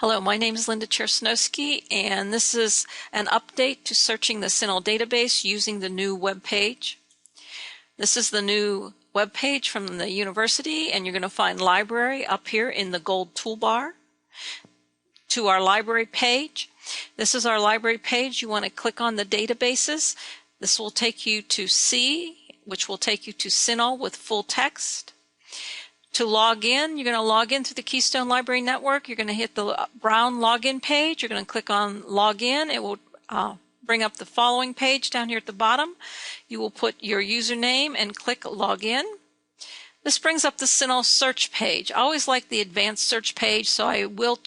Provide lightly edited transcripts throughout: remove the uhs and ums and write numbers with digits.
Hello, my name is Linda Chersnowski, and this is an update to searching the CINAHL database using the new web page. This is the new web page from the university, and you're going to find library up here in the gold toolbar. To our library page. This is our library page. You want to click on the databases. This will take you to C, which will take you to CINAHL with full text. To log in, you're going to log in to the Keystone Library Network. You're going to hit the brown login page. You're going to click on login. It will bring up the following page down here at the bottom. You will put your username and click login. This brings up the CINAHL search page. I always like the advanced search page, so I will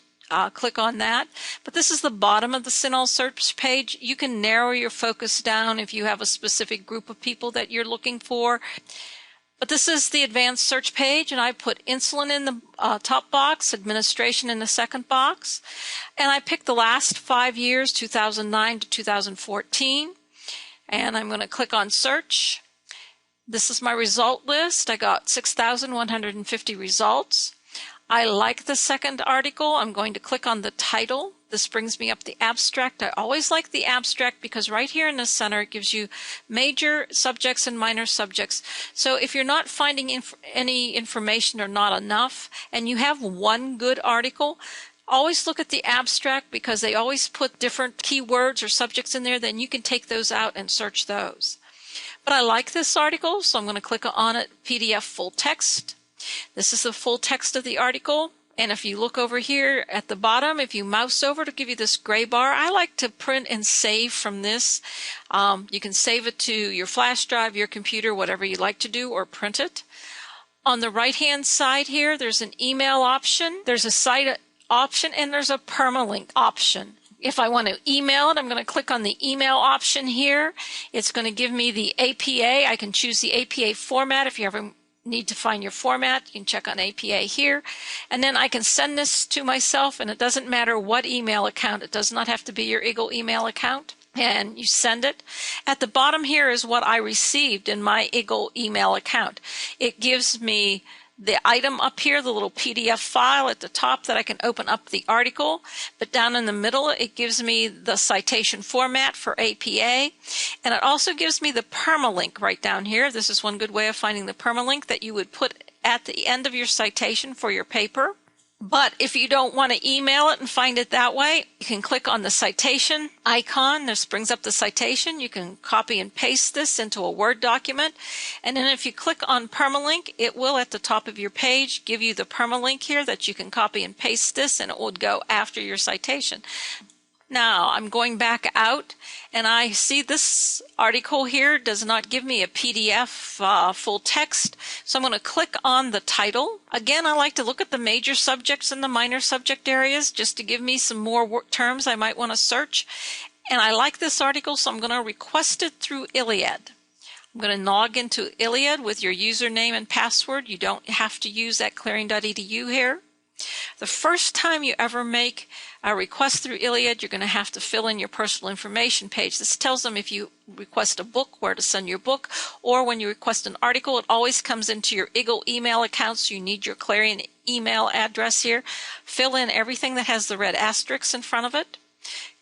click on that. But this is the bottom of the CINAHL search page. You can narrow your focus down if you have a specific group of people that you're looking for. But this is the advanced search page, and I put insulin in the top box, administration in the second box. And I picked the last 5 years, 2009 to 2014. And I'm going to click on search. This is my result list. I got 6,150 results. I like the second article. I'm going to click on the title. This brings me up the abstract. I always like the abstract because right here in the center it gives you major subjects and minor subjects. So if you're not finding any information or not enough and you have one good article, always look at the abstract because they always put different keywords or subjects in there. Then you can take those out and search those. But I like this article, so I'm going to click on it, PDF full text. This is the full text of the article. And if you look over here at the bottom, if you mouse over to give you this gray bar, I like to print and save from this. You can save it to your flash drive, your computer, whatever you like to do, or print it. On the right-hand side here, there's an email option, there's a site option, and there's a permalink option. If I want to email it, I'm going to click on the email option here. It's going to give me the APA. I can choose the APA format if you ever need to find your format. You can check on APA here, and then I can send this to myself, and it doesn't matter what email account. It does not have to be your Eagle email account, and you send it. At the bottom here is what I received in my Eagle email account. It gives me the item up here, the little PDF file at the top that I can open up the article, but down in the middle it gives me the citation format for APA, and it also gives me the permalink right down here. This is one good way of finding the permalink that you would put at the end of your citation for your paper. But if you don't want to email it and find it that way, you can click on the citation icon. This brings up the citation. You can copy and paste this into a Word document. And then if you click on permalink, it will at the top of your page give you the permalink here that you can copy and paste this, and it would go after your citation. Now I'm going back out, and I see this article here does not give me a PDF full text, so I'm going to click on the title. Again, I like to look at the major subjects and the minor subject areas just to give me some more terms I might want to search. And I like this article, so I'm going to request it through ILLiad. I'm going to log into ILLiad with your username and password. You don't have to use that clearing.edu here. The first time you ever make a request through ILLiad, you're going to have to fill in your personal information page. This tells them if you request a book, where to send your book, or when you request an article, it always comes into your Eagle email account, so you need your Clarion email address here. Fill in everything that has the red asterisk in front of it.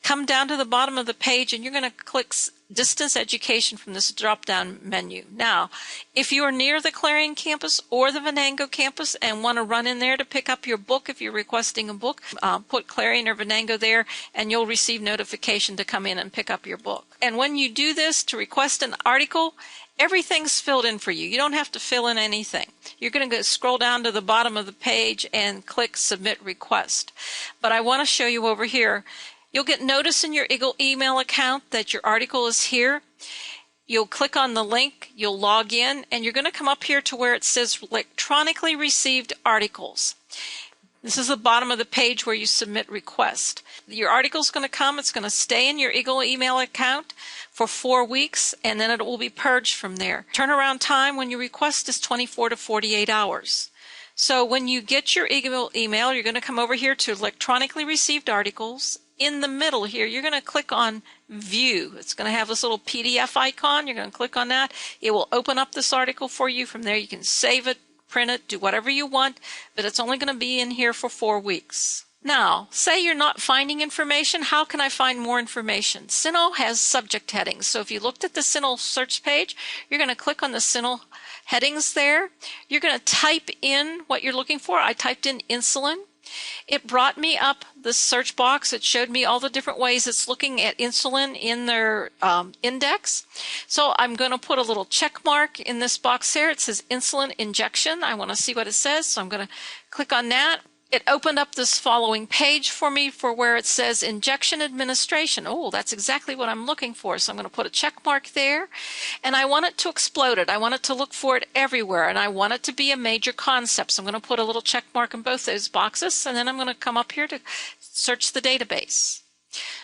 Come down to the bottom of the page, and you're going to click Distance Education from this drop-down menu. Now, if you are near the Clarion campus or the Venango campus and want to run in there to pick up your book, if you're requesting a book, put Clarion or Venango there, and you'll receive notification to come in and pick up your book. And when you do this to request an article, everything's filled in for you. You don't have to fill in anything. You're going to scroll down to the bottom of the page and click Submit Request. But I want to show you over here. You'll get notice in your Eagle email account that your article is here. You'll click on the link, you'll log in, and you're going to come up here to where it says Electronically Received Articles. This is the bottom of the page where you submit request. Your article is going to come, it's going to stay in your Eagle email account for 4 weeks, and then it will be purged from there. Turnaround time when you request is 24 to 48 hours. So when you get your Eagle email, you're going to come over here to Electronically Received Articles. In the middle here, you're going to click on View. It's going to have this little PDF icon. You're going to click on that. It will open up this article for you. From there, you can save it, print it, do whatever you want, but it's only going to be in here for 4 weeks. Now, say you're not finding information. How can I find more information? CINAHL has subject headings. So if you looked at the CINAHL search page, you're going to click on the CINAHL headings there. You're going to type in what you're looking for. I typed in insulin. It brought me up the search box. It showed me all the different ways it's looking at insulin in their index. So I'm going to put a little check mark in this box here. It says insulin injection. I want to see what it says, so I'm going to click on that. It opened up this following page for me for where it says injection administration. Oh, that's exactly what I'm looking for. So I'm going to put a check mark there, and I want it to explode it. I want it to look for it everywhere, and I want it to be a major concept. So I'm going to put a little check mark in both those boxes, and then I'm going to come up here to search the database.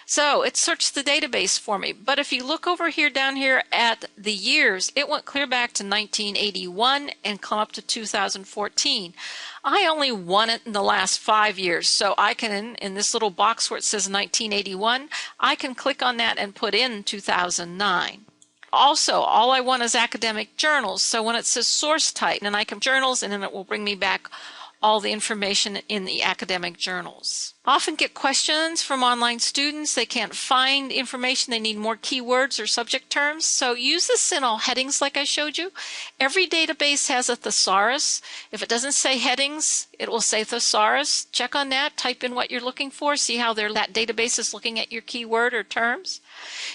So it searched the database for me. But if you look over here down here at the years, it went clear back to 1981 and come up to 2014. I only want it in the last 5 years. So I can, in this little box where it says 1981, I can click on that and put in 2009. Also, all I want is academic journals. So when it says source type, and I can journals, and then it will bring me back all the information in the academic journals. I often get questions from online students. They can't find information. They need more keywords or subject terms. So use the CINAHL headings like I showed you. Every database has a thesaurus. If it doesn't say headings, it will say thesaurus. Check on that. Type in what you're looking for. See how that database is looking at your keyword or terms.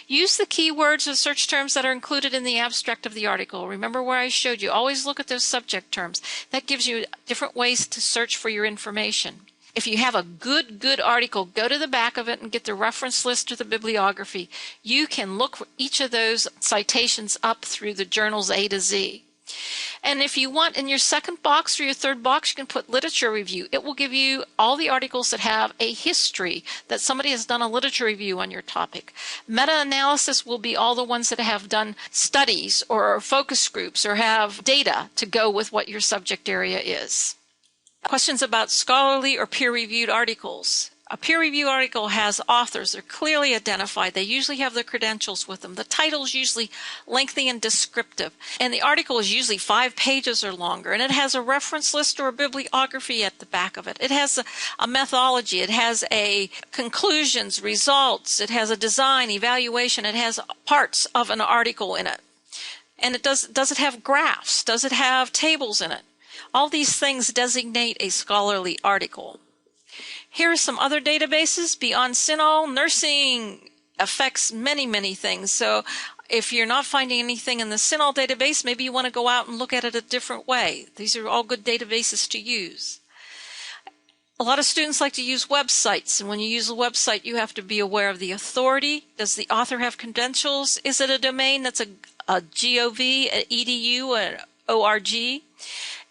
Use the keywords or search terms that are included in the abstract of the article. Remember where I showed you. Always look at those subject terms. That gives you different ways to search for your information. If you have a good article, go to the back of it and get the reference list or the bibliography. You can look for each of those citations up through the journals A to Z. And if you want, in your second box or your third box, you can put literature review. It will give you all the articles that have a history, that somebody has done a literature review on your topic. Meta-analysis will be all the ones that have done studies or focus groups or have data to go with what your subject area is. Questions about scholarly or peer-reviewed articles. A peer-reviewed article has authors. They're clearly identified. They usually have their credentials with them. The title is usually lengthy and descriptive. And the article is usually 5 pages or longer. And it has a reference list or a bibliography at the back of it. It has a methodology. It has a conclusions, results. It has a design, evaluation. It has parts of an article in it. And it does it have graphs? Does it have tables in it? All these things designate a scholarly article. Here are some other databases beyond CINAHL. Nursing affects many things. So if you're not finding anything in the CINAHL database, maybe you want to go out and look at it a different way. These are all good databases to use. A lot of students like to use websites, and when you use a website, you have to be aware of the authority. Does the author have credentials? Is it a domain that's a .gov, an .edu, an .org?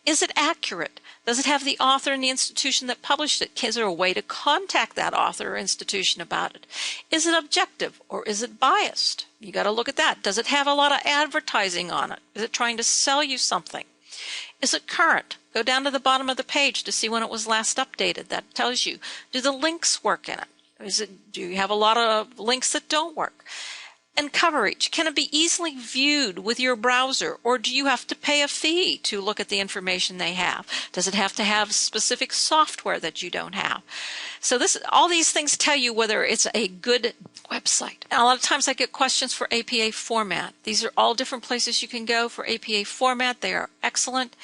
Is it accurate? Does it have the author and the institution that published it? Is there a way to contact that author or institution about it? Is it objective or is it biased? You got to look at that. Does it have a lot of advertising on it? Is it trying to sell you something? Is it current? Go down to the bottom of the page to see when it was last updated. That tells you. Do the links work in it? Do you have a lot of links that don't work? And coverage. Can it be easily viewed with your browser, or do you have to pay a fee to look at the information they have? Does it have to have specific software that you don't have? So all these things tell you whether it's a good website. And a lot of times I get questions for APA format. These are all different places you can go for APA format. They are excellent.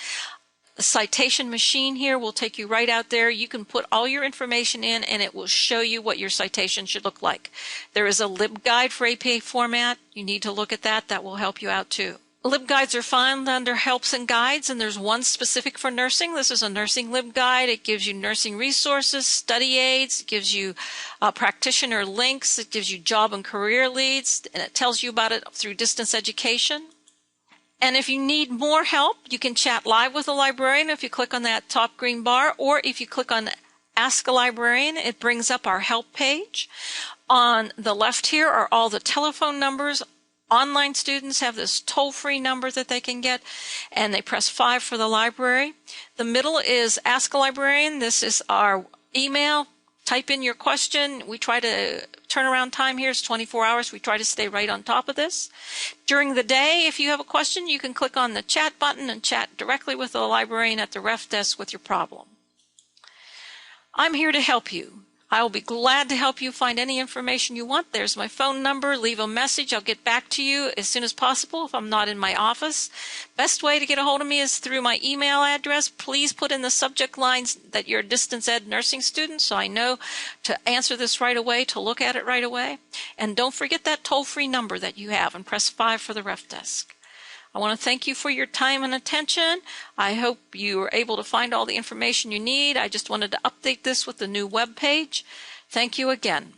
The citation machine here will take you right out there. You can put all your information in and it will show you what your citation should look like. There is a LibGuide for APA format. You need to look at that. That will help you out too. LibGuides are found under helps and guides, and there's one specific for nursing. This is a nursing LibGuide. It gives you nursing resources, study aids. It gives you practitioner links. It gives you job and career leads, and it tells you about it through distance education. And if you need more help, you can chat live with a librarian if you click on that top green bar, or if you click on Ask a Librarian, it brings up our help page. On the left here are all the telephone numbers. Online students have this toll-free number that they can get, and they press 5 for the library. The middle is Ask a Librarian. This is our email. Type in your question. We try to turnaround time here is 24 hours. We try to stay right on top of this. During the day, if you have a question, you can click on the chat button and chat directly with the librarian at the ref desk with your problem. I'm here to help you. I will be glad to help you find any information you want. There's my phone number. Leave a message. I'll get back to you as soon as possible if I'm not in my office. Best way to get a hold of me is through my email address. Please put in the subject lines that you're a distance ed nursing student so I know to answer this right away, to look at it right away. And don't forget that toll-free number that you have and press 5 for the ref desk. I want to thank you for your time and attention. I hope you were able to find all the information you need. I just wanted to update this with the new web page. Thank you again.